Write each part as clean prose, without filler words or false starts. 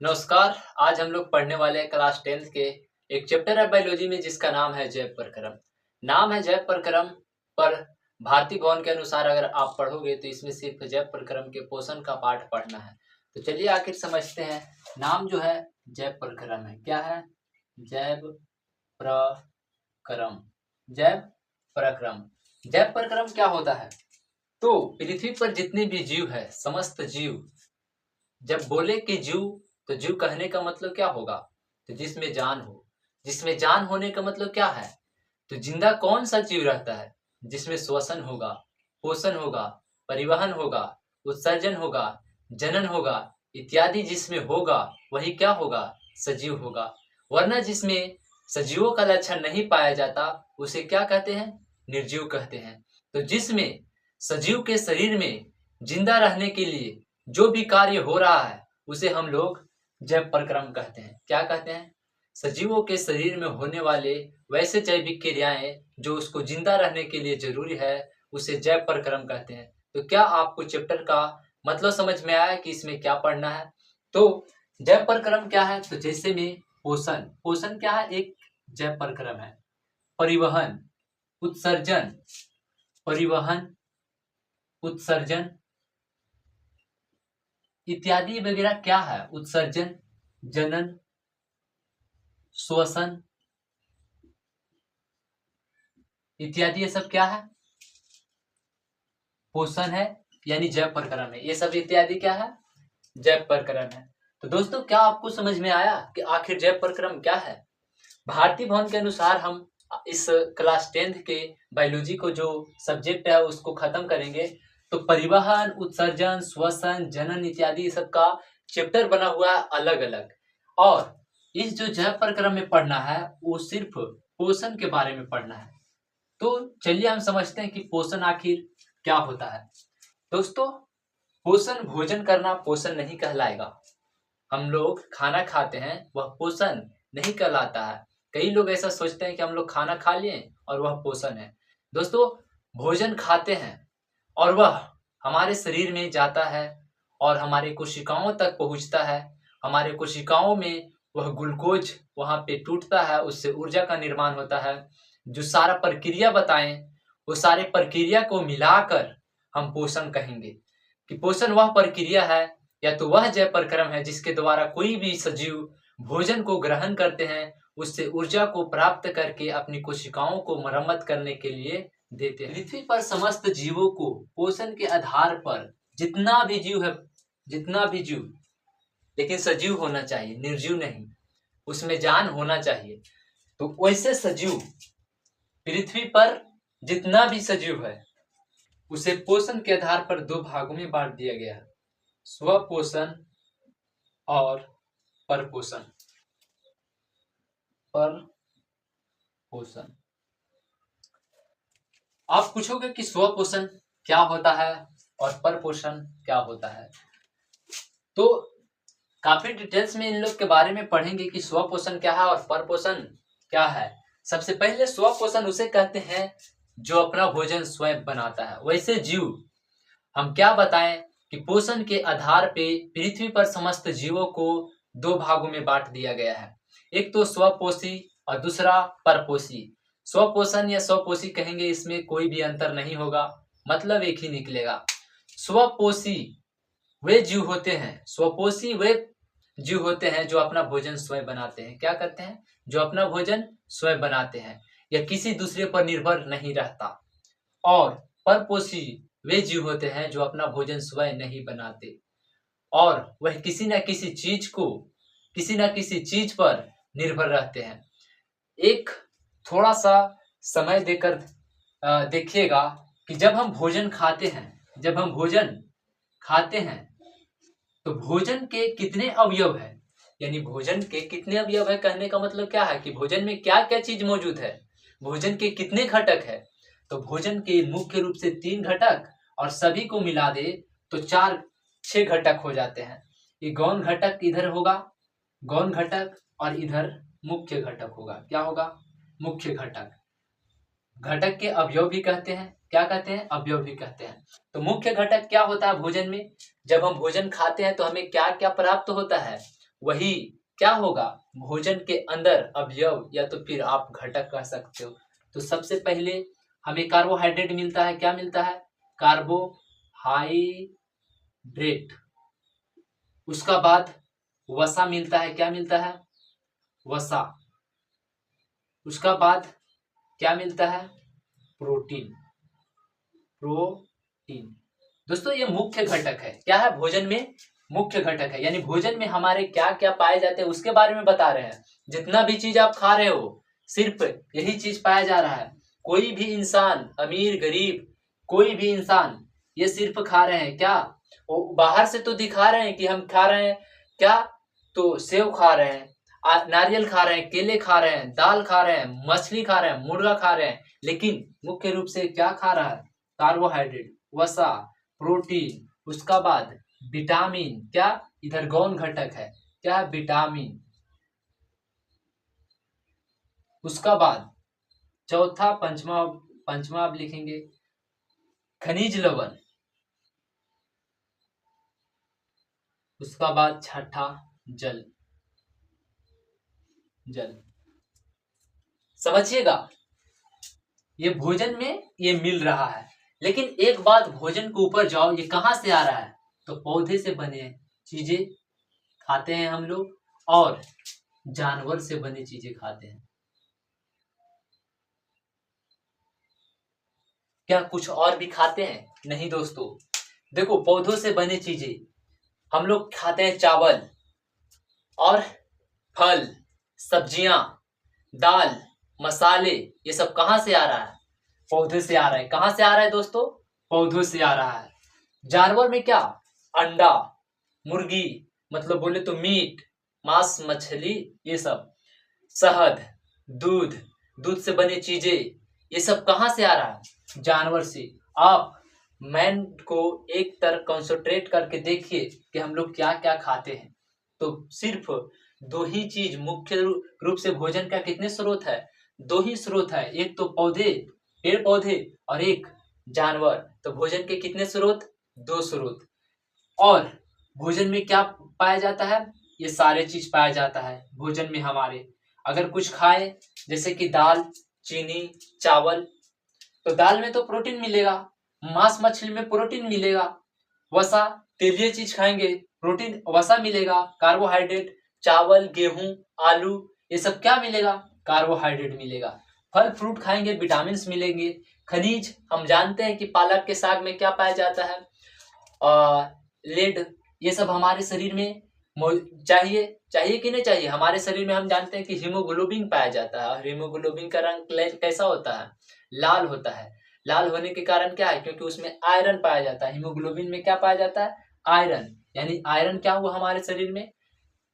नमस्कार। आज हम लोग पढ़ने वाले हैं क्लास 10th के एक चैप्टर है बायोलॉजी में जिसका नाम है जैव प्रक्रम। नाम है जैव प्रक्रम, पर भारतीय भवन के अनुसार अगर आप पढ़ोगे तो इसमें सिर्फ जैव प्रक्रम के पोषण का पाठ पढ़ना है। तो चलिए आखिर समझते हैं। नाम जो है जैव प्रक्रम है, क्या है? जैव प्रक्रम। जैव प्रक्रम। जैव प्रक्रम क्या होता है? तो पृथ्वी पर जितने भी जीव है, समस्त जीव, जब बोले कि जीव, तो जीव कहने का मतलब क्या होगा? तो जिसमें जान हो। जिसमें जान होने का मतलब क्या है? तो जिंदा कौन सा जीव रहता है? जिसमें श्वसन होगा, पोषण होगा, परिवहन होगा, उत्सर्जन होगा, जनन होगा इत्यादि जिसमें होगा वही क्या होगा? सजीव होगा। वरना जिसमें सजीवों का लक्षण नहीं पाया जाता उसे क्या कहते हैं? निर्जीव कहते हैं। तो जिसमें सजीव के शरीर में जिंदा रहने के लिए जो भी कार्य हो रहा है उसे हम लोग जैव प्रक्रम कहते हैं। क्या कहते हैं? सजीवों के शरीर में होने वाले वैसे जैविक क्रियाएं जो उसको जिंदा रहने के लिए जरूरी है उसे जैव प्रक्रम कहते हैं। तो क्या आपको चैप्टर का मतलब समझ में आया कि इसमें क्या पढ़ना है? तो जैव प्रक्रम क्या है? तो जैसे में पोषण। पोषण क्या है? एक जैव प्रक्रम है। परिवहन, उत्सर्जन, परिवहन, उत्सर्जन इत्यादि वगैरह क्या है? उत्सर्जन, जनन, श्वसन इत्यादि ये सब क्या है? पोषण है, यानी जैव प्रक्रम है। ये सब इत्यादि क्या है? जैव प्रक्रम है। तो दोस्तों क्या आपको समझ में आया कि आखिर जैव प्रक्रम क्या है? भारतीय भवन के अनुसार हम इस क्लास 10th के बायोलॉजी को जो सब्जेक्ट है उसको खत्म करेंगे तो परिवहन, उत्सर्जन, श्वसन, जनन इत्यादि सब का चैप्टर बना हुआ है अलग अलग। और इस जो जैव प्रक्रम में पढ़ना है वो सिर्फ पोषण के बारे में पढ़ना है। तो चलिए हम समझते हैं कि पोषण आखिर क्या होता है। दोस्तों पोषण, भोजन करना पोषण नहीं कहलाएगा। हम लोग खाना खाते हैं वह पोषण नहीं कहलाता है। कई लोग ऐसा सोचते हैं कि हम लोग खाना खा लिए और वह पोषण है। दोस्तों भोजन खाते हैं और वह हमारे शरीर में जाता है और हमारे कोशिकाओं तक पहुंचता है। हमारे कोशिकाओं में वह ग्लूकोज वहां पे टूटता है, उससे ऊर्जा का निर्माण होता है। जो सारा प्रक्रिया बताएं वो सारे प्रक्रिया को मिलाकर हम पोषण कहेंगे कि पोषण वह प्रक्रिया है या तो वह जैव प्रक्रम है जिसके द्वारा कोई भी सजीव भोजन को ग्रहण करते हैं, उससे ऊर्जा को प्राप्त करके अपनी कोशिकाओं को मरम्मत करने के लिए देते हैं। पृथ्वी पर समस्त जीवों को पोषण के आधार पर जितना भी जीव है, जितना भी जीव, लेकिन सजीव होना चाहिए, निर्जीव नहीं, उसमें जान होना चाहिए। तो वैसे सजीव पृथ्वी पर जितना भी सजीव है उसे पोषण के आधार पर दो भागों में बांट दिया गया है, स्वपोषण और परपोषण। परपोषण। आप पूछोगे कि स्वपोषण क्या होता है और परपोषण क्या होता है। तो काफी डिटेल्स में इन लोग के बारे में पढ़ेंगे कि स्वपोषण क्या है और परपोषण क्या है। सबसे पहले स्वपोषण उसे कहते हैं जो अपना भोजन स्वयं बनाता है। वैसे जीव हम क्या बताएं कि पोषण के आधार पे पृथ्वी पर समस्त जीवों को दो भागों में बांट दिया गया है। एक तो स्वपोषी और दूसरा परपोषी। स्वपोषण या स्वपोषी कहेंगे, इसमें कोई भी अंतर नहीं होगा, मतलब एक ही निकलेगा। स्वपोषी वे जीव होते हैं, स्वपोषी वे जीव होते हैं जो अपना भोजन स्वयं बनाते हैं। क्या करते हैं? जो अपना भोजन स्वयं बनाते हैं या किसी दूसरे पर निर्भर नहीं रहता। और परपोषी वे जीव होते हैं जो अपना भोजन स्वयं नहीं बनाते और वह किसी न किसी चीज पर निर्भर रहते हैं। एक थोड़ा सा समय देकर देखिएगा कि जब हम भोजन खाते हैं तो भोजन के कितने अवयव है, यानी भोजन के कितने अवयव है कहने का मतलब क्या है कि भोजन में क्या क्या चीज मौजूद है, भोजन के कितने घटक है। तो भोजन के मुख्य रूप से 3 घटक और सभी को मिला दे तो 6 घटक हो जाते हैं। ये गौण घटक इधर होगा, गौण घटक, और इधर मुख्य घटक होगा। क्या होगा? मुख्य घटक। घटक के अवयव भी कहते हैं। क्या कहते हैं? अवयव भी कहते हैं। तो मुख्य घटक क्या होता है भोजन में? जब हम भोजन खाते हैं तो हमें क्या क्या प्राप्त होता है? वही क्या होगा, भोजन के अंदर अवयव या तो फिर आप घटक कह सकते हो। तो सबसे पहले हमें कार्बोहाइड्रेट मिलता है, क्या मिलता है, कार्बोहाइड्रेट। उसका बाद वसा मिलता है, क्या मिलता है, वसा। उसका बाद क्या मिलता है, प्रोटीन। प्रोटीन दोस्तों ये मुख्य घटक है, क्या है, भोजन में मुख्य घटक है। यानी भोजन में हमारे क्या क्या पाए जाते हैं उसके बारे में बता रहे हैं। जितना भी चीज आप खा रहे हो सिर्फ यही चीज पाया जा रहा है। कोई भी इंसान, अमीर गरीब, कोई भी इंसान ये सिर्फ खा रहे हैं क्या, वो बाहर से तो दिखा रहे हैं कि हम खा रहे हैं क्या, तो सेव खा रहे हैं, नारियल खा रहे हैं, केले खा रहे हैं, दाल खा रहे हैं, मछली खा रहे हैं, मुर्गा खा रहे हैं, लेकिन मुख्य रूप से क्या खा रहा है, कार्बोहाइड्रेट, वसा, प्रोटीन। उसका बाद विटामिन, क्या, इधर गौण घटक है, क्या, विटामिन। उसका बाद चौथा, पंचमा, पंचमा आप लिखेंगे खनिज लवण। उसका बाद छठा जल। जल समझिएगा, ये भोजन में ये मिल रहा है। लेकिन एक बात, भोजन के ऊपर जाओ, ये कहां से आ रहा है, तो पौधे से बने चीजें खाते हैं हम लोग, और जानवर से बनी चीजें खाते हैं। क्या कुछ और भी खाते हैं, नहीं दोस्तों। देखो पौधों से बने चीजें हम लोग खाते हैं, चावल और फल, सब्जियां, दाल, मसाले, ये सब कहां से आ रहा है, पौधे से आ रहा है। कहां से आ रहा है दोस्तों, पौधों से आ रहा है। जानवर में क्या, अंडा, मुर्गी, मतलब बोले तो मीट, मांस, मछली, ये सब, शहद, दूध, दूध से बनी चीजें, ये सब कहां से आ रहा है, जानवर से। आप मैन को एक तरह कंसंट्रेट करके देखिए कि हम लोग क्या क्या खाते हैं, तो सिर्फ दो ही चीज मुख्य रूप से भोजन का कितने स्रोत है, दो ही स्रोत है, एक तो पौधे, पेड़ पौधे, और एक जानवर। तो भोजन के कितने स्रोत, दो स्रोत। और भोजन में क्या पाया जाता है, ये सारे चीज पाया जाता है भोजन में हमारे। अगर कुछ खाए जैसे कि दाल, चीनी, चावल, तो दाल में तो प्रोटीन मिलेगा, मांस मछली में प्रोटीन मिलेगा, वसा, तेलीय चीज खाएंगे प्रोटीन वसा मिलेगा, कार्बोहाइड्रेट, चावल, गेहूं, आलू, ये सब क्या मिलेगा, कार्बोहाइड्रेट मिलेगा। फल फ्रूट खाएंगे, विटामिन मिलेंगे। खनिज हम जानते हैं कि पालक के साग में क्या पाया जाता है, लेड, ये सब हमारे शरीर में चाहिए, चाहिए कि नहीं चाहिए, हमारे शरीर में हम जानते हैं कि हीमोग्लोबिन पाया जाता है। और हीमोग्लोबिन का रंग कैसा होता है, लाल होता है। लाल होने के कारण क्या है, क्योंकि उसमें आयरन पाया जाता है। हीमोग्लोबिन में क्या पाया जाता है, आयरन। यानी आयरन क्या हुआ हमारे शरीर में,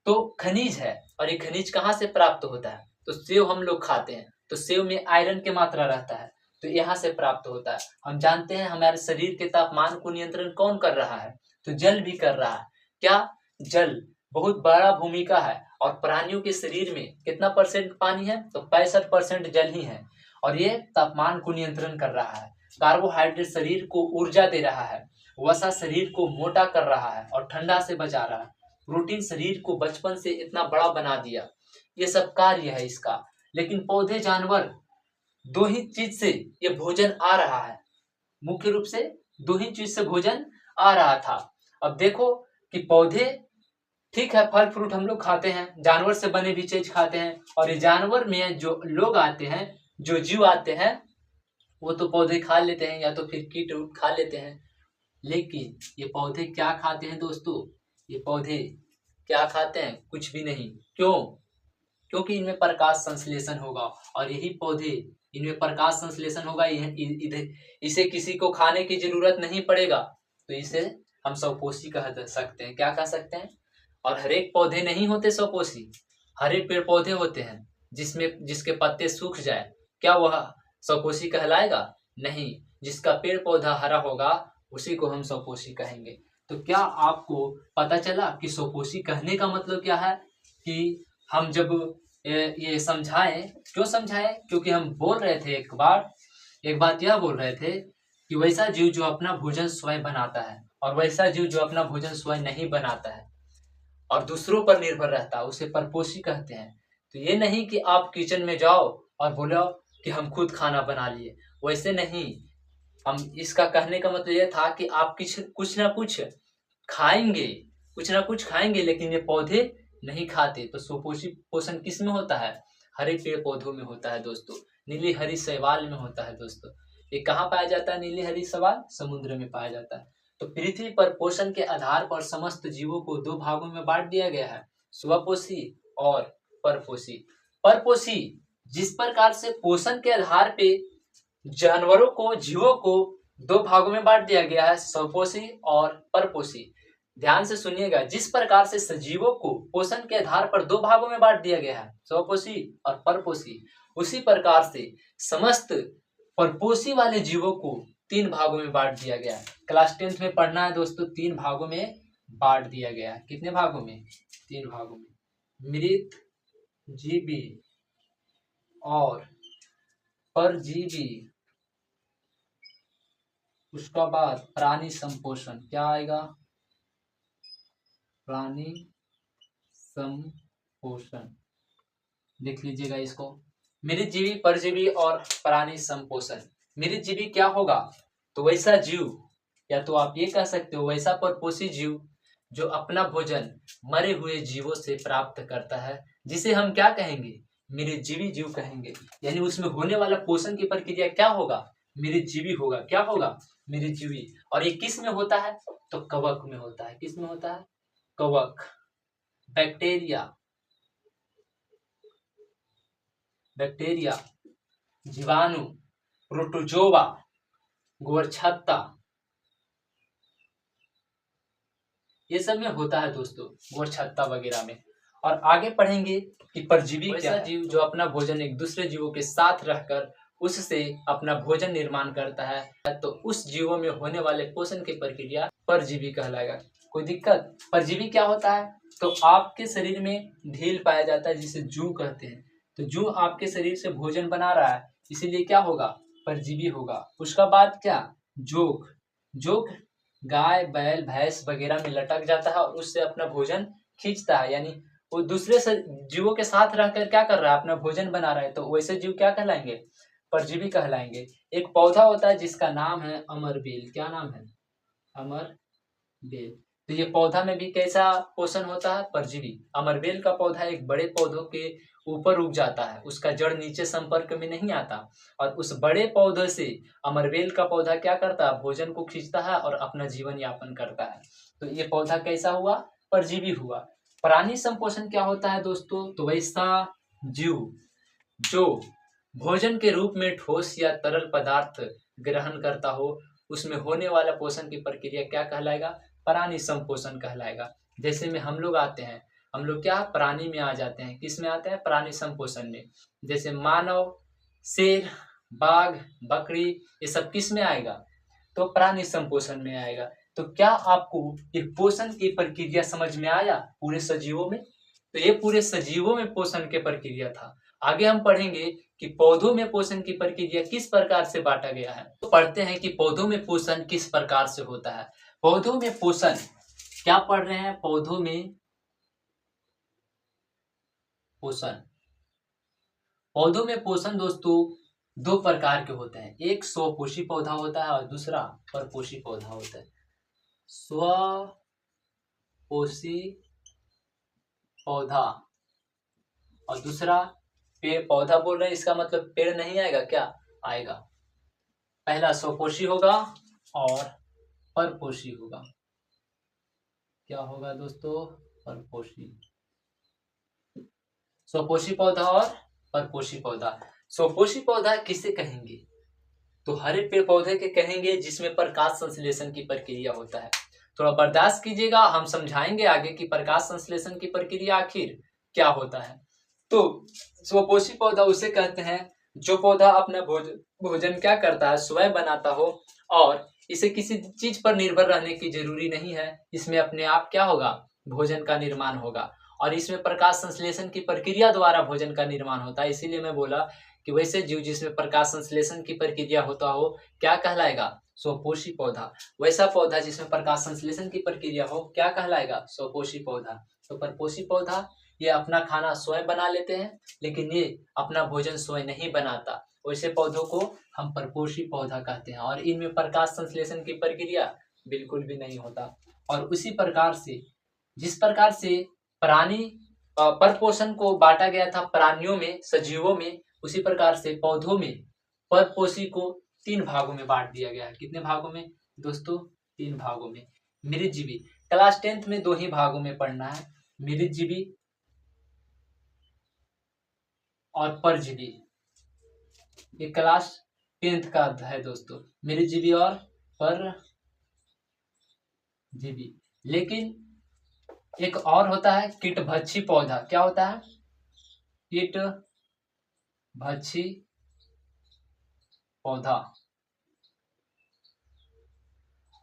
तो खनिज है। और ये खनिज कहाँ से प्राप्त होता है, तो सेव हम लोग खाते हैं, तो सेव में आयरन की मात्रा रहता है, तो यहाँ से प्राप्त होता है। हम जानते हैं हमारे शरीर के तापमान को नियंत्रण कौन कर रहा है, तो जल भी कर रहा है। क्या, जल बहुत बड़ा भूमिका है। और प्राणियों के शरीर में कितना परसेंट पानी है, तो 65% जल ही है, और ये तापमान को नियंत्रण कर रहा है। कार्बोहाइड्रेट शरीर को ऊर्जा दे रहा है, वसा शरीर को मोटा कर रहा है और ठंडा से बचा रहा है, प्रोटीन शरीर को बचपन से इतना बड़ा बना दिया। ये सब कार्य है इसका। लेकिन पौधे, जानवर, दो ही चीज से ये भोजन आ रहा है, मुख्य रूप से दो ही चीज से भोजन आ रहा था। अब देखो कि पौधे ठीक है, फल फ्रूट हम लोग खाते हैं, जानवर से बने भी चीज खाते हैं, और ये जानवर में जो लोग आते हैं, जो जीव आते हैं, वो तो पौधे खा लेते हैं या तो फिर कीट उट खा लेते हैं। लेकिन ये पौधे क्या खाते हैं दोस्तों, ये पौधे क्या खाते हैं, कुछ भी नहीं। क्यों, क्योंकि इनमें प्रकाश संश्लेषण होगा, और यही पौधे, इनमें प्रकाश संश्लेषण होगा, इसे किसी को खाने की जरूरत नहीं पड़ेगा, तो इसे हम स्वपोषी कह सकते हैं। क्या कह सकते हैं, और हर एक पौधे नहीं होते स्वपोषी, हर एक पेड़ पौधे होते हैं जिसके पत्ते सूख जाए, क्या वह स्वपोषी कहलाएगा, नहीं। जिसका पेड़ पौधा हरा होगा उसी को हम स्वपोषी कहेंगे। तो क्या आपको पता चला कि स्वपोषी कहने का मतलब क्या है, कि हम जब ये समझाएं, क्यों समझाएं, क्योंकि हम बोल रहे थे एक बात यह बोल रहे थे कि वैसा जीव जो अपना भोजन स्वयं बनाता है, और वैसा जीव जो अपना भोजन स्वयं नहीं बनाता है, और दूसरों पर निर्भर रहता है उसे परपोषी कहते हैं। तो ये नहीं कि आप किचन में जाओ और बोलो कि हम खुद खाना बना लिए, वैसे नहीं। हम इसका कहने का मतलब ये था कि आप कुछ ना कुछ खाएंगे, कुछ ना कुछ खाएंगे, लेकिन ये पौधे नहीं खाते। तो सुपोषी पोषण किस में होता है? हरे पेड़ पौधों में होता है दोस्तों, नीली हरी शैवाल में होता है दोस्तों। ये कहाँ पाया जाता है? नीली हरी शैवाल समुद्र में पाया जाता है। तो पृथ्वी पर पोषण के आधार पर समस्त जीवों को दो भागों में बांट दिया गया है, स्वपोषी और परपोषी। परपोषी जिस प्रकार से पोषण के आधार पे जानवरों को, जीवों को दो भागों में बांट दिया गया है, स्वपोषी और परपोषी। ध्यान से सुनिएगा, जिस प्रकार से सजीवों को पोषण के आधार पर दो भागों में बांट दिया गया है, स्वपोषी और परपोषी, उसी प्रकार से समस्त परपोषी वाले जीवों को तीन भागों में बांट दिया गया है। क्लास 10th में पढ़ना है दोस्तों, तीन भागों में बांट दिया गया है। कितने भागों में? तीन भागों में। मृत जीवी और परजीवी, उसका बाद प्राणी संपोषण। क्या आएगा? प्राणी संपोषण। देख लीजिएगा इसको, मृत जीवी, परजीवी और प्राणी संपोषण। मृत जीवी क्या होगा? तो वैसा जीव, या तो आप ये कह सकते हो वैसा परपोषी जीव जो अपना भोजन मरे हुए जीवों से प्राप्त करता है, जिसे हम क्या कहेंगे? मृत जीवी जीव कहेंगे। यानी उसमें होने वाला पोषण की प्रक्रिया क्या होगा? मृत जीवी होगा। क्या होगा? मृत जीवी। और ये किस में होता है? तो कवक में होता है। किस में होता है? कवक, बैक्टीरिया, बैक्टीरिया, जीवाणु, प्रोटोजोआ, गोरछत्ता, ये सब में होता है दोस्तों, गोरछत्ता वगैरह में। और आगे पढ़ेंगे कि परजीवी क्या है। जीव जो अपना भोजन एक दूसरे जीवों के साथ रहकर उससे अपना भोजन निर्माण करता है, तो उस जीवों में होने वाले पोषण की प्रक्रिया परजीवी कहलाएगा। कोई दिक्कत? परजीवी क्या होता है? तो आपके शरीर में ढील पाया जाता है जिसे जू कहते हैं। तो जू आपके शरीर से भोजन बना रहा है, इसीलिए क्या होगा? परजीवी होगा। उसका बाद क्या? जोक। जोक गाय, बैल, भैंस वगैरह में लटक जाता है और उससे अपना भोजन खींचता है। यानी वो दूसरे जीवों के साथ रहकर क्या कर रहा है? अपना भोजन बना रहा है। तो वैसे जीव क्या कहलाएंगे? परजीवी कहलाएंगे। एक पौधा होता है जिसका नाम है अमरबेल। क्या नाम है? अमरबेल। तो ये पौधा में भी कैसा पोषण होता है? परजीवी। अमरबेल का पौधा एक बड़े पौधों के ऊपर उग जाता है, उसका जड़ नीचे संपर्क में नहीं आता, और उस बड़े पौधे से अमरबेल का पौधा क्या करता है? भोजन को खींचता है और अपना जीवन यापन करता है। तो ये पौधा कैसा हुआ? परजीवी हुआ। प्राणी संपोषण क्या होता है दोस्तों? तो वैसा जीव जो भोजन के रूप में ठोस या तरल पदार्थ ग्रहण करता हो, उसमें होने वाला पोषण की प्रक्रिया क्या कहलाएगा? प्राणी संपोषण कहलाएगा। जैसे में हम लोग आते हैं, हम लोग क्या प्राणी में आ जाते हैं? किस में आते हैं? प्राणी संपोषण में। जैसे मानव, शेर, बाघ, बकरी, ये सब किस में आएगा? तो प्राणी संपोषण में आएगा। तो क्या आपको ये पोषण की प्रक्रिया समझ में आया पूरे सजीवों में? तो ये पूरे सजीवों में पोषण की प्रक्रिया था। आगे हम पढ़ेंगे कि पौधों में पोषण की प्रक्रिया किस प्रकार से बांटा गया है। तो पढ़ते हैं कि पौधों में पोषण किस प्रकार से होता है। पौधों में पोषण क्या पढ़ रहे हैं? पौधों में पोषण, पौधों में पोषण दोस्तों दो प्रकार के होते हैं। एक स्वपोषी पौधा होता है और दूसरा परपोषी पौधा होता है। स्वपोषी पौधा और दूसरा पेड़। पौधा बोल रहे हैं, इसका मतलब पेड़ नहीं आएगा, क्या आएगा? पहला स्वपोषी होगा और परपोषी होगा। क्या होगा दोस्तों? परपोषी। स्वपोषी पौधा और परपोषी पौधा। स्वपोषी पौधा किसे कहेंगे? तो हरे पेड़ पौधे के कहेंगे जिसमें प्रकाश संश्लेषण की प्रक्रिया होता है। थोड़ा बर्दाश्त कीजिएगा, हम समझाएंगे आगे कि प्रकाश संश्लेषण की प्रक्रिया आखिर क्या होता है। तो स्वपोषी पौधा उसे कहते हैं जो पौधा अपना भोजन क्या करता है? स्वयं बनाता हो, और इसे किसी चीज पर निर्भर रहने की जरूरी नहीं है। इसमें अपने आप क्या होगा? भोजन का निर्माण होगा, और इसमें प्रकाश संश्लेषण की प्रक्रिया द्वारा भोजन का निर्माण होता है। इसीलिए मैं बोला कि वैसे जीव जिसमें प्रकाश संश्लेषण की प्रक्रिया होता हो क्या कहलाएगा? स्वपोषी पौधा। वैसा पौधा जिसमें प्रकाश संश्लेषण की प्रक्रिया हो क्या कहलाएगा? स्वपोषी पौधा। तो परपोषी पौधा ये अपना खाना स्वयं बना लेते हैं, लेकिन ये अपना भोजन स्वयं नहीं बनाता। वैसे पौधों को हम परपोषी पौधा कहते हैं और इनमें प्रकाश संश्लेषण की प्रक्रिया बिल्कुल भी नहीं होता। और उसी प्रकार से जिस प्रकार से प्राणी परपोषण को बांटा गया था प्राणियों में, सजीवों में, उसी प्रकार से पौधों में परपोषी को 3 भागों में बांट दिया गया है। कितने भागों में दोस्तों? 3 भागों में। मृतजीवी क्लास 10th में 2 ही भागों में पढ़ना है, मृतजीवी और परजीवी। ये क्लास 10th का है दोस्तों, मृतजीवी और परजीवी। लेकिन एक और होता है कीटभक्षी पौधा। क्या होता है? कीटभक्षी पौधा।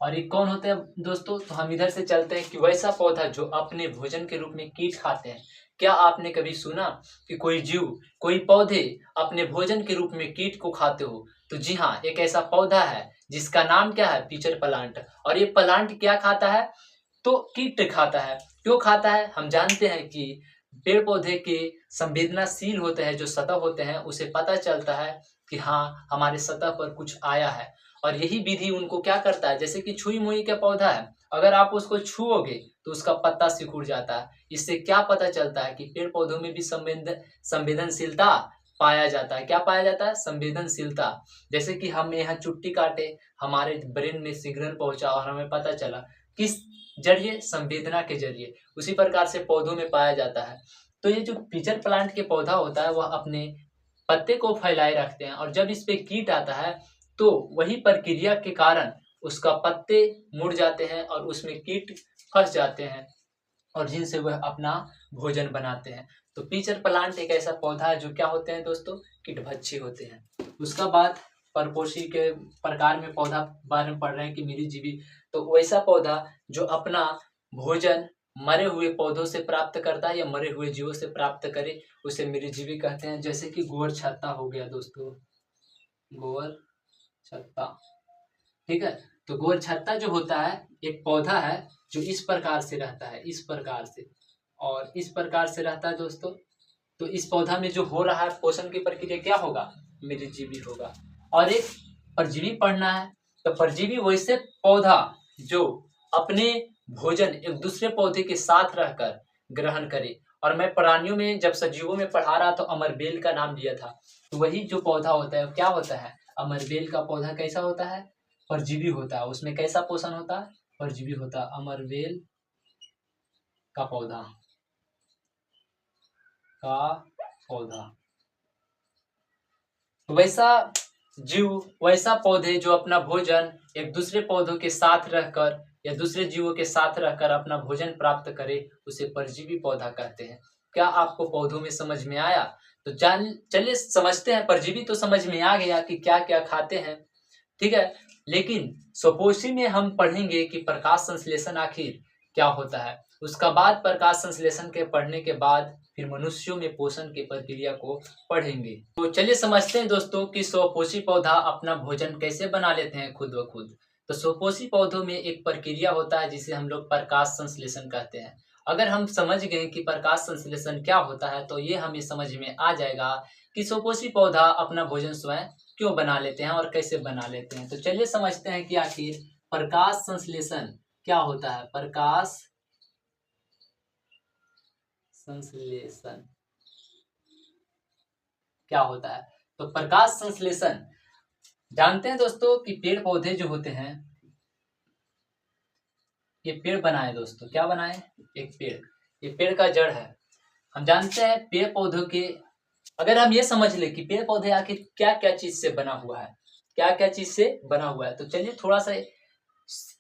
और ये कौन होते हैं दोस्तों? तो हम इधर से चलते हैं कि वैसा पौधा जो अपने भोजन के रूप में कीट खाते हैं। क्या आपने कभी सुना कि कोई जीव, कोई पौधे अपने भोजन के रूप में कीट को खाते हो? तो जी हाँ, एक ऐसा पौधा है जिसका नाम क्या है? Pitcher plant. और ये प्लांट क्या खाता है? तो कीट खाता है। क्यों खाता है? हम जानते हैं कि पेड़ पौधे के संवेदनाशील होते हैं, जो सतह होते हैं, उसे पता चलता है कि हाँ, हमारे सतह पर कुछ आया है। और यही विधि उनको क्या करता है, जैसे कि छुई मुई का पौधा है, अगर आप उसको छुओगे तो उसका पत्ता सिकुड़ जाता है। इससे क्या पता चलता है कि पेड़ पौधों में भी संवेदनशीलता पाया जाता है। क्या पाया जाता है? संवेदनशीलता। जैसे कि हम यहाँ चुट्टी काटे, हमारे ब्रेन में सिग्नल पहुंचा और हमें पता चला, किस जरिए? संवेदना के जरिए। उसी प्रकार से पौधों में पाया जाता है। तो ये जो पिचर प्लांट के पौधा होता है, वह अपने पत्ते को फैलाए रखते हैं और जब इस पे कीट आता है तो वही प्रक्रिया के कारण उसका पत्ते मुड़ जाते हैं और उसमें कीट फंस जाते हैं और जिनसे वह अपना भोजन बनाते हैं। तो पिचर प्लांट एक ऐसा पौधा है जो क्या होते हैं दोस्तों? कीटभक्षी होते हैं। उसका बाद परपोषी के प्रकार में पौधा बारे में पढ़ रहे हैं कि मृतजीवी। तो वैसा पौधा जो अपना भोजन मरे हुए पौधों से प्राप्त करता है या मरे हुए जीवों से प्राप्त करे, उसे मृतजीवी कहते हैं। जैसे कि गोबर छत्ता हो गया दोस्तों, गोबर छत्ता। ठीक है, तो गोबर छत्ता जो होता है एक पौधा है जो इस प्रकार से रहता है, इस प्रकार से और इस प्रकार से रहता है दोस्तों। तो इस पौधा में जो हो रहा है पोषण की प्रक्रिया क्या होगा? मृतजीवी होगा। और एक परजीवी पढ़ना है। तो परजीवी वैसे पौधा जो अपने भोजन एक दूसरे पौधे के साथ रहकर ग्रहण करे। और मैं प्राणियों में जब सजीवों में पढ़ा रहा तो अमरबेल का नाम लिया था। तो वही जो पौधा होता है क्या होता है? अमरबेल का पौधा कैसा होता है? परजीवी होता है। उसमें कैसा पोषण होता है? परजीवी होता है। अमरबेल का पौधा वैसा जीव, वैसा पौधे जो अपना भोजन एक दूसरे पौधों के साथ रहकर या दूसरे जीवों के साथ रहकर अपना भोजन प्राप्त करे, उसे परजीवी पौधा कहते हैं। क्या आपको पौधों में समझ में आया? तो चलिए समझते हैं। परजीवी तो समझ में आ गया कि क्या क्या खाते हैं, ठीक है। लेकिन स्वपोषी में हम पढ़ेंगे कि प्रकाश संश्लेषण आखिर क्या होता है। उसका बाद प्रकाश संश्लेषण के पढ़ने के बाद फिर मनुष्यों में पोषण की प्रक्रिया को पढ़ेंगे। तो चलिए समझते हैं दोस्तों कि स्वपोषी पौधा अपना भोजन कैसे बना लेते हैं खुद ब खुद। तो स्वपोषी पौधों में एक प्रक्रिया होता है जिसे हम लोग प्रकाश संश्लेषण कहते हैं। अगर हम समझ गए कि प्रकाश संश्लेषण क्या होता है तो ये हमें समझ में आ जाएगा कि स्वपोषी पौधा अपना भोजन स्वयं क्यों बना लेते हैं और कैसे बना लेते हैं। तो चलिए समझते हैं कि आखिर प्रकाश संश्लेषण क्या होता है। प्रकाश संश्लेषण क्या होता है? तो प्रकाश संश्लेषण जानते हैं दोस्तों कि पेड़ पौधे जो होते हैं, ये पेड़ बनाए दोस्तों, क्या बनाए? एक पेड़, ये पेड़ का जड़ है। हम जानते हैं पेड़ पौधों के, अगर हम ये समझ ले कि पेड़ पौधे आखिर क्या क्या चीज से बना हुआ है, क्या क्या चीज से बना हुआ है, तो चलिए थोड़ा सा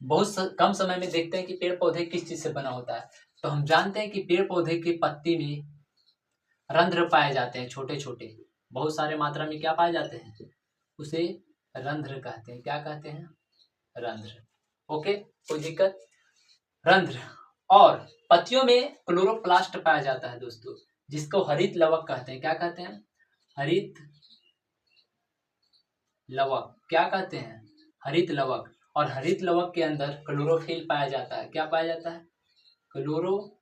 बहुत कम समय में देखते हैं कि पेड़ पौधे किस चीज से बना होता है। तो हम जानते हैं कि पेड़ पौधे की पत्ती में रंध्र पाए जाते हैं, छोटे छोटे बहुत सारे मात्रा में क्या पाए जाते हैं, उसे रंध्र कहते हैं। क्या कहते हैं? रंध्र। ओके, कोई दिक्कत? रंध्र। और पत्तियों में क्लोरोप्लास्ट पाया जाता है दोस्तों, जिसको हरित लवक कहते हैं। क्या कहते हैं? हरित लवक। क्या कहते हैं? हरित लवक। और हरित लवक के अंदर क्लोरोफिल पाया जाता है। क्या पाया जाता है? क्लोरोफिल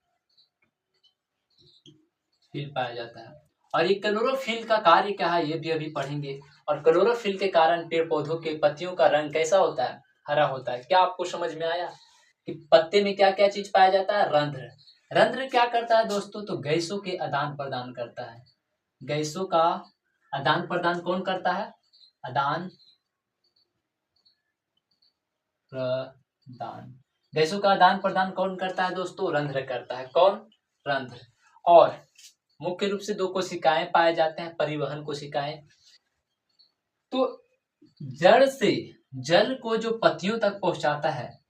फिल पाया जाता है। और ये क्लोरोफिल का कार्य क्या है ये भी अभी पढ़ेंगे। और क्लोरोफिल के कारण पेड़ पौधों के पत्तियों का रंग कैसा होता है? हरा होता है। क्या आपको समझ में आया कि पत्ते में क्या क्या चीज पाया जाता है? रंध्र। रंध्र क्या करता है दोस्तों? तो गैसों के आदान प्रदान करता है। गैसों का आदान प्रदान कौन करता है? आदान प्रदान। गैसों का आदान प्रदान कौन करता है दोस्तों? रंध्र करता है। कौन? रंध्र। और मुख्य रूप से दो कोशिकाएं पाए जाते हैं, परिवहन कोशिकाएं। तो जड़ से जल को जो पत्तियों तक पहुंचाता है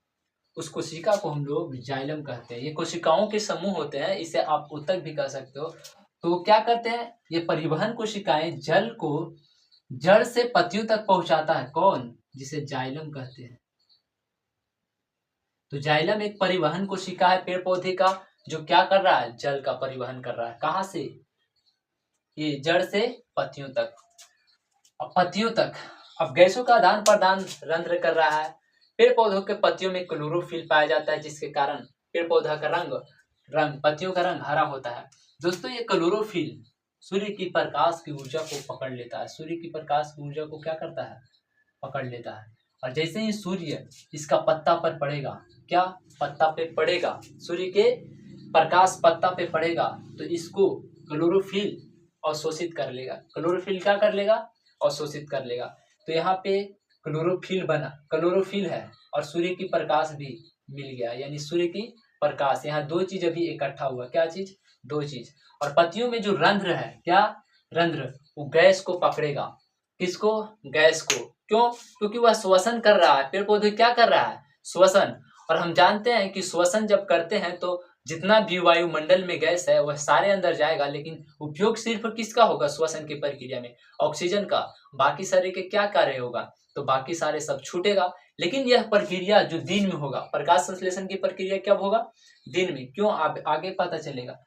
उस कोशिका को हम लोग जाइलम कहते हैं। ये कोशिकाओं के समूह होते हैं, इसे आप ऊतक भी कह सकते हो। तो क्या करते हैं ये परिवहन कोशिकाएं? जल को जड़ से पत्तियों तक पहुंचाता है। कौन? जिसे जाइलम कहते हैं। तो जाइलम एक परिवहन कोशिका है पेड़ पौधे का, जो क्या कर रहा है? जल का परिवहन कर रहा है। कहां से? ये जड़ से पत्तियों तक। अब पत्तियों तक अब गैसों का आदान प्रदान रंध्र कर रहा है। पेड़ पौधों के पत्तियों में क्लोरोफिल पाया जाता है, जिसके कारण पेड़ पौधा का रंग पत्तियों का रंग हरा होता है। दोस्तों ये क्लोरोफिल सूर्य की प्रकाश की ऊर्जा को पकड़ लेता है। सूर्य की प्रकाश की ऊर्जा को क्या करता है? पकड़ लेता है। और जैसे ही सूर्य इसका पत्ता पर पड़ेगा, क्या पत्ता पे पड़ेगा, सूर्य के प्रकाश पत्ता पे पड़ेगा तो इसको क्लोरोफिल अवशोषित कर लेगा। क्लोरोफिल क्या कर लेगा? अवशोषित कर लेगा। तो यहाँ पे क्लोरोफिल है और सूर्य की प्रकाश भी मिल गया, यानी सूर्य की प्रकाश। यहाँ दो चीज अभी इकट्ठा हुआ। क्या चीज? दो चीज। और पत्तियों में जो रंध्र है, क्या रंध्र, वो गैस को पकड़ेगा। किसको? गैस को। क्यों? क्योंकि वह श्वसन कर रहा है। पेड़ पौधे क्या कर रहा है? श्वसन। और हम जानते हैं कि श्वसन जब करते हैं तो जितना भी वायुमंडल में गैस है वह सारे अंदर जाएगा, लेकिन उपयोग सिर्फ किसका होगा श्वसन की प्रक्रिया में? ऑक्सीजन का। बाकी सारे के क्या कार्य होगा? तो बाकी सारे सब छूटेगा। लेकिन यह प्रक्रिया जो दिन में होगा, प्रकाश संश्लेषण की प्रक्रिया कब होगा? दिन में। क्यों? आगे पता चलेगा।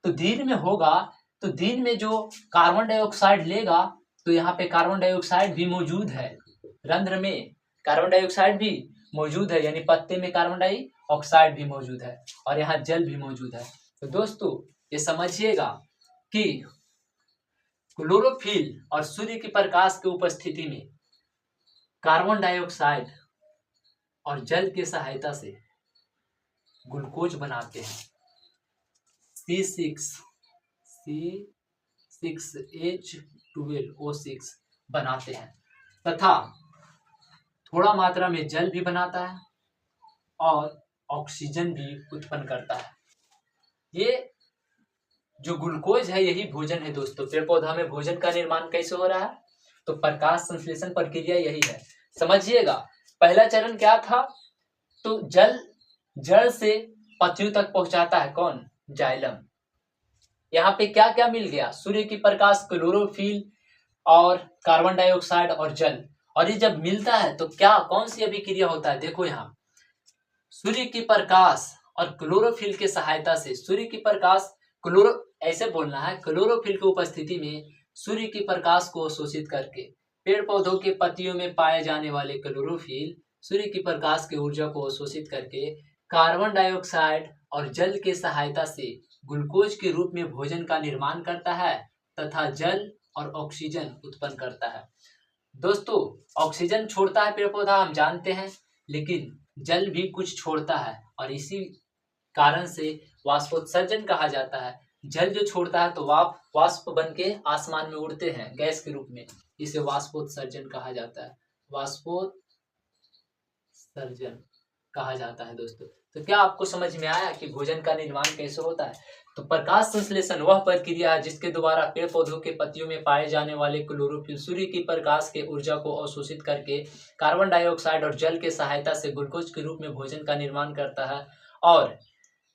तो दिन में होगा, तो दिन में जो कार्बन डाइऑक्साइड लेगा, तो यहाँ पे कार्बन डाइऑक्साइड भी मौजूद है। रंध्र में कार्बन डाइऑक्साइड भी मौजूद है, यानी पत्ते में कार्बन डाइऑक्साइड भी मौजूद है और यहाँ जल भी मौजूद है। तो दोस्तों ये समझिएगा कि क्लोरोफिल और सूर्य की प्रकाश की उपस्थिति में कार्बन डाइऑक्साइड और जल की सहायता से ग्लूकोज बनाते हैं। C6H12O6 बनाते हैं तथा थोड़ा मात्रा में जल भी बनाता है और ऑक्सीजन भी उत्पन्न करता है। ये जो ग्लूकोज है यही भोजन है दोस्तों। पेड़ पौधा में भोजन का निर्माण कैसे हो रहा है? तो प्रकाश संश्लेषण प्रक्रिया यही है। समझिएगा पहला चरण क्या था? तो जड़ से पत्तियों तक पहुंचाता है। कौन? जाइलम। यहाँ पे क्या क्या मिल गया? सूर्य की प्रकाश, क्लोरोफिल और कार्बन डाइऑक्साइड और जल। और ये जब मिलता है तो क्या कौन सी अभिक्रिया होता है? देखो यहाँ सूर्य की प्रकाश और क्लोरोफिल की सहायता से, सूर्य की प्रकाश ऐसे बोलना है, क्लोरोफिल की उपस्थिति में सूर्य की प्रकाश को अवशोषित करके पेड़ पौधों के पत्तियों में पाए जाने वाले क्लोरोफिल सूर्य की प्रकाश की ऊर्जा को अवशोषित करके कार्बन डाइऑक्साइड और जल के सहायता से ग्लूकोज के रूप में भोजन का निर्माण करता है तथा जल और ऑक्सीजन उत्पन्न करता है। दोस्तों ऑक्सीजन छोड़ता है पेड़ पौधा, हम जानते हैं, लेकिन जल भी कुछ छोड़ता है और इसी कारण से वाष्पोत्सर्जन कहा जाता है। जल जो छोड़ता है तो वाष्प बन के आसमान में उड़ते हैं गैस के रूप में, इसे वाष्पोत्सर्जन कहा जाता है। वाष्पोत्सर्जन कहा जाता है दोस्तों। तो क्या आपको समझ में आया कि भोजन का निर्माण कैसे होता है? तो प्रकाश संश्लेषण वह प्रक्रिया है जिसके द्वारा पेड़ पौधों के पत्तियों में पाए जाने वाले क्लोरोफिल सूर्य की प्रकाश के ऊर्जा को अवशोषित करके कार्बन डाइऑक्साइड और जल के सहायता से ग्लूकोज के रूप में भोजन का निर्माण करता है और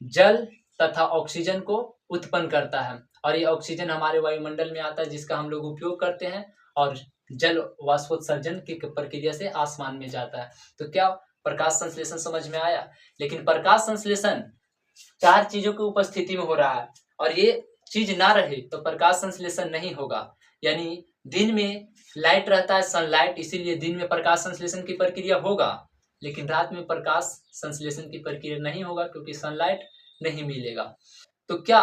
जल तथा ऑक्सीजन को उत्पन्न करता है। और ये ऑक्सीजन हमारे वायुमंडल में आता है जिसका हम लोग उपयोग करते हैं और जल वाष्पोत्सर्जन की प्रक्रिया से आसमान में जाता है। तो क्या प्रकाश संश्लेषण समझ में आया? लेकिन प्रकाश संश्लेषण चार चीजों की उपस्थिति में हो रहा है और ये चीज ना रहे तो प्रकाश संश्लेषण नहीं होगा। यानी दिन में लाइट रहता है, सनलाइट, इसीलिए दिन में प्रकाश संश्लेषण की प्रक्रिया होगा, लेकिन रात में प्रकाश संश्लेषण की प्रक्रिया नहीं होगा क्योंकि सनलाइट नहीं मिलेगा। तो क्या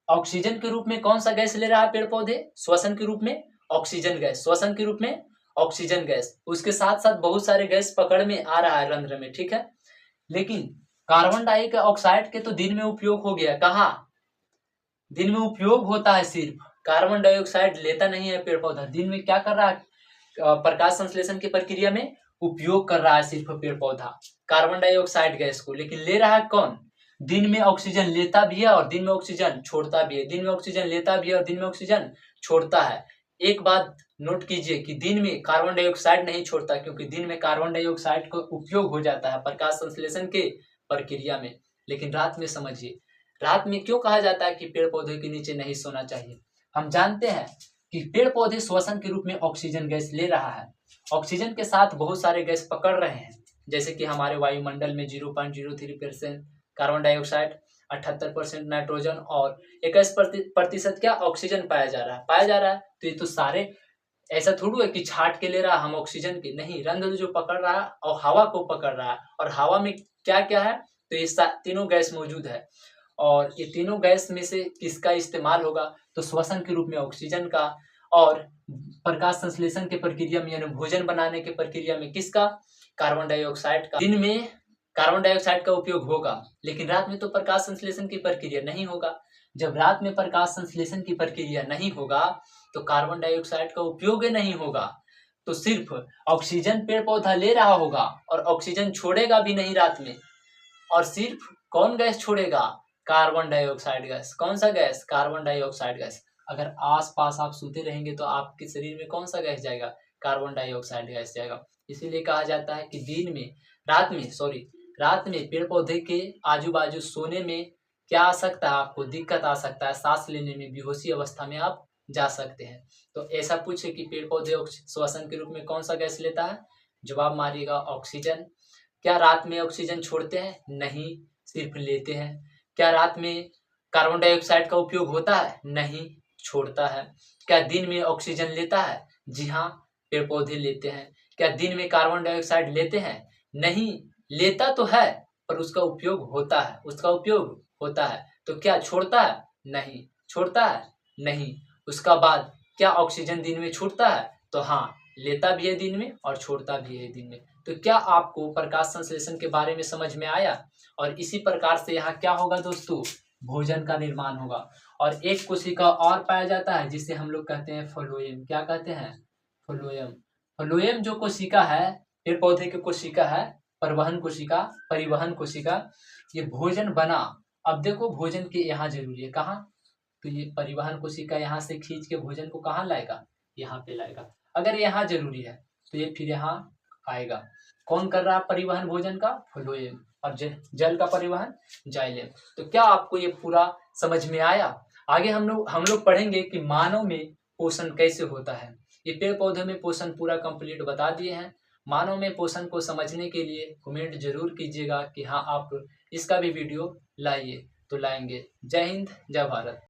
ऑक्सीजन के रूप में कौन सा गैस ले रहा है पेड़ पौधे? श्वसन के रूप में ऑक्सीजन गैस, श्वसन के रूप में ऑक्सीजन गैस। उसके साथ साथ बहुत सारे गैस पकड़ में आ रहा है रंध्र में, ठीक है। लेकिन कार्बन डाइऑक्साइड के तो दिन में उपयोग हो गया, कहाँ? दिन में उपयोग होता है सिर्फ, कार्बन डाइऑक्साइड लेता नहीं है पेड़ पौधा। दिन में क्या कर रहा है? प्रकाश संश्लेषण की प्रक्रिया में उपयोग कर रहा है सिर्फ पेड़ पौधा कार्बन डाइऑक्साइड गैस को। लेकिन ले रहा है कौन? दिन में ऑक्सीजन लेता भी है और दिन में ऑक्सीजन छोड़ता भी है, दिन में ऑक्सीजन लेता भी है और दिन में ऑक्सीजन छोड़ता है। एक बात नोट कीजिए कि दिन में कार्बन डाइऑक्साइड नहीं छोड़ता, क्योंकि दिन में कार्बन डाइऑक्साइड का उपयोग हो जाता है प्रकाश संश्लेषण के प्रक्रिया में। लेकिन रात में समझिए, रात में क्यों कहा जाता है कि पेड़ पौधे के नीचे नहीं सोना चाहिए? हम जानते हैं कि पेड़ पौधे श्वसन के रूप में ऑक्सीजन गैस ले रहा है, ऑक्सीजन के साथ बहुत सारे गैस पकड़ रहे हैं, जैसे कि हमारे वायुमंडल में 0.03% कार्बन डाइऑक्साइड, 78% नाइट्रोजन और 21% क्या ऑक्सीजन पाया जा रहा है। तो ये तो सारे ऐसा थोड़ा है कि छाट के ले रहा है हम ऑक्सीजन की, नहीं, रंध्र जो पकड़ रहा है और हवा को पकड़ रहा है। और हवा में क्या क्या है? तो ये तीनों गैस मौजूद है, और ये तीनों गैस में से किसका इस्तेमाल होगा? तो श्वसन के रूप में ऑक्सीजन का, और प्रकाश संश्लेषण के प्रक्रिया में यानी भोजन बनाने के प्रक्रिया में किसका? कार्बन डाइऑक्साइड का। दिन में कार्बन डाइऑक्साइड का उपयोग होगा, लेकिन रात में तो प्रकाश संश्लेषण की प्रक्रिया नहीं होगा। जब रात में प्रकाश संश्लेषण की प्रक्रिया नहीं होगा तो कार्बन डाइऑक्साइड का उपयोग नहीं होगा, तो सिर्फ ऑक्सीजन पेड़ पौधा ले रहा होगा और ऑक्सीजन छोड़ेगा भी नहीं रात में। और सिर्फ कौन गैस छोड़ेगा? Carbon dioxide gas. कौन सा गैस? Carbon dioxide gas. अगर आसपास आप सोते रहेंगे तो आपके शरीर में कौन सा गैस जाएगा? कार्बन डाइऑक्साइड गैस जाएगा। इसीलिए कहा जाता है कि रात में पेड़ पौधे के आजू बाजू सोने में क्या आ सकता है? आपको दिक्कत आ सकता है, सांस लेने में, बेहोशी अवस्था में आप जा सकते हैं। तो ऐसा पूछे कि पेड़ पौधे श्वसन के रूप में कौन सा गैस लेता है? जवाब मारिएगा ऑक्सीजन। क्या रात में ऑक्सीजन छोड़ते हैं? नहीं, सिर्फ लेते हैं। क्या रात में कार्बन डाइऑक्साइड का उपयोग होता है? नहीं, छोड़ता है। क्या दिन में ऑक्सीजन लेता है? जी हाँ, पेड़ पौधे लेते हैं। क्या दिन में कार्बन डाइऑक्साइड लेते हैं? नहीं, लेता तो है पर उसका उपयोग होता है। तो क्या छोड़ता है? नहीं, छोड़ता है नहीं। उसका बाद क्या ऑक्सीजन दिन में छूटता है? तो हाँ, लेता भी है दिन में और छोड़ता भी है दिन में। तो क्या आपको प्रकाश संश्लेषण के बारे में समझ में आया? और इसी प्रकार से यहाँ क्या होगा दोस्तों? भोजन का निर्माण होगा। और एक कोशिका और पाया जाता है जिसे हम लोग कहते हैं फ्लोएम। क्या कहते हैं? फ्लोएम। फ्लोएम जो कोशिका है, पेड़ पौधे की कोशिका है, परिवहन कोशिका, ये भोजन बना। अब देखो, भोजन के यहाँ जरूरी है, कहाँ? तो ये परिवहन कोशिका यहाँ से खींच के भोजन को कहाँ लाएगा? यहाँ पे लाएगा। अगर यहाँ जरूरी है तो ये फिर यहाँ आएगा। कौन कर रहा है परिवहन भोजन का? फ्लोएम। और जल का परिवहन जाइलेम। तो क्या आपको ये पूरा समझ में आया? आगे हम लोग पढ़ेंगे कि मानव में पोषण कैसे होता है। ये पेड़ पौधे में पोषण पूरा कंप्लीट बता दिए हैं। मानव में पोषण को समझने के लिए कमेंट जरूर कीजिएगा कि हाँ, आप इसका भी वीडियो लाइए। तो लाएंगे। जय हिंद, जय भारत।